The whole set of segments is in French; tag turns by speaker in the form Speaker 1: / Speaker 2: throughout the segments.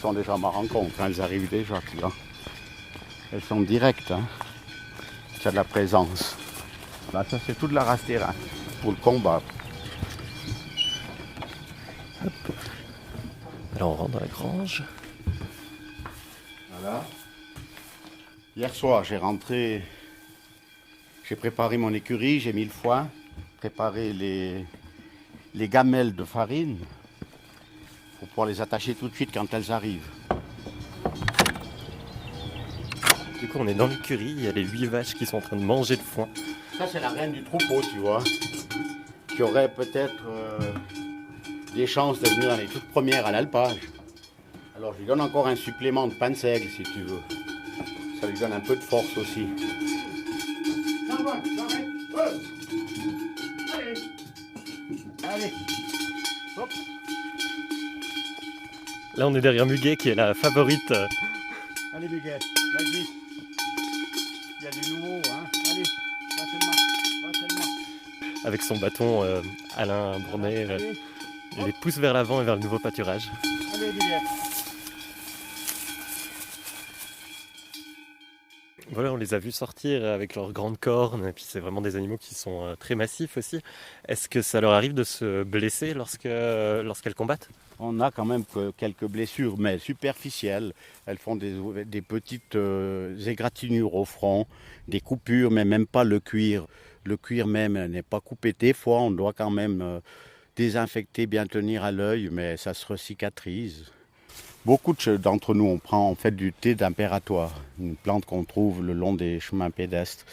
Speaker 1: sont déjà à ma rencontre, hein, elles arrivent déjà, tu vois. Elles sont directes, hein. Il y a de la présence. Là, ça c'est toute la race des reins pour le combat.
Speaker 2: Alors on rentre dans la grange.
Speaker 1: Voilà. Hier soir, j'ai préparé mon écurie, j'ai mis le foin, préparé les gamelles de farine pour pouvoir les attacher tout de suite quand elles arrivent.
Speaker 2: Du coup on est dans l'écurie, il y a les 8 vaches qui sont en train de manger le foin.
Speaker 1: Ça c'est la reine du troupeau, tu vois, qui aurait peut-être des chances de venir dans les toutes premières à l'alpage. Alors je lui donne encore un supplément de pain de seigle si tu veux. Ça lui donne un peu de force aussi. Allez. Hop.
Speaker 2: Là on est derrière Muguet qui est la favorite.
Speaker 1: Allez Muguet, vas-y. Il y a du nouveau, hein. Allez, va tellement.
Speaker 2: Avec son bâton, Alain Brunet les pousse vers l'avant et vers le nouveau pâturage.
Speaker 1: Allez Muguet.
Speaker 2: Voilà, on les a vus sortir avec leurs grandes cornes, et puis c'est vraiment des animaux qui sont très massifs aussi. Est-ce que ça leur arrive de se blesser lorsqu'elles combattent ?
Speaker 1: On a quand même quelques blessures, mais superficielles. Elles font des petites égratignures au front, des coupures, mais même pas le cuir. Le cuir même n'est pas coupé. Des fois, on doit quand même désinfecter, bien tenir à l'œil, mais ça se recicatrise. Beaucoup d'entre nous, on fait du thé d'impératoire, une plante qu'on trouve le long des chemins pédestres.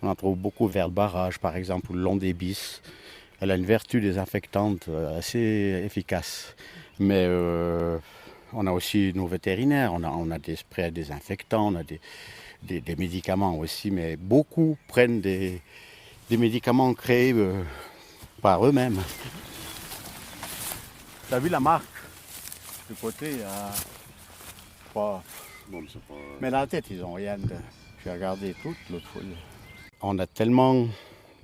Speaker 1: On en trouve beaucoup vers le barrage, par exemple, ou le long des bis. Elle a une vertu désinfectante assez efficace. Mais on a aussi nos vétérinaires, on a des sprays désinfectants, on a des médicaments aussi, mais beaucoup prennent des médicaments créés par eux-mêmes. Tu as vu la marque ? Du côté, pas...
Speaker 3: Non, mais c'est pas...
Speaker 1: Mais dans la tête, ils n'ont rien de... J'ai regardé toute l'autre fois. On a tellement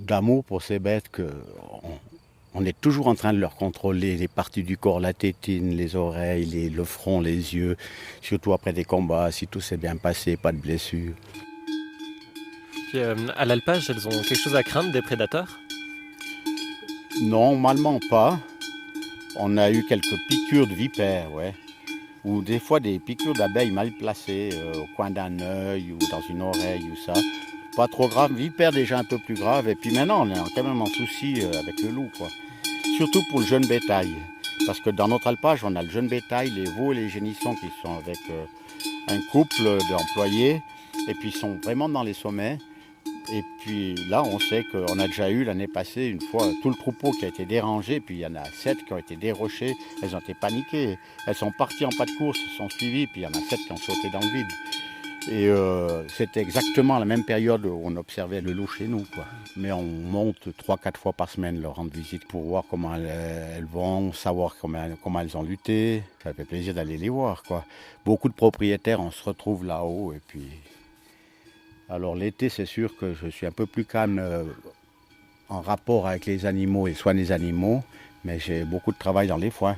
Speaker 1: d'amour pour ces bêtes qu'on est toujours en train de leur contrôler les parties du corps, la tétine, les oreilles, le front, les yeux, surtout après des combats, si tout s'est bien passé, pas de blessures.
Speaker 2: Puis à l'alpage, elles ont quelque chose à craindre des prédateurs ?
Speaker 1: Normalement pas. On a eu quelques piqûres de vipères, ouais. Ou des fois des piqûres d'abeilles mal placées, au coin d'un œil ou dans une oreille ou ça. Pas trop grave, vipères déjà un peu plus grave. Et puis maintenant, on est quand même en souci avec le loup, quoi. Surtout pour le jeune bétail. Parce que dans notre alpage, on a le jeune bétail, les veaux et les génissons qui sont avec un couple d'employés. Et puis ils sont vraiment dans les sommets. Et puis là, on sait qu'on a déjà eu l'année passée, une fois, tout le troupeau qui a été dérangé. Puis il y en a 7 qui ont été dérochés. Elles ont été paniquées. Elles sont parties en pas de course, se sont suivies. Puis il y en a 7 qui ont sauté dans le vide. Et c'était exactement la même période où on observait le loup chez nous, quoi. Mais on monte 3-4 fois par semaine leur rendre visite pour voir comment elles vont, savoir comment elles ont lutté. Ça fait plaisir d'aller les voir, quoi. Beaucoup de propriétaires, on se retrouve là-haut. Et puis... Alors l'été, c'est sûr que je suis un peu plus calme en rapport avec les animaux et soins des animaux, mais j'ai beaucoup de travail dans les foins.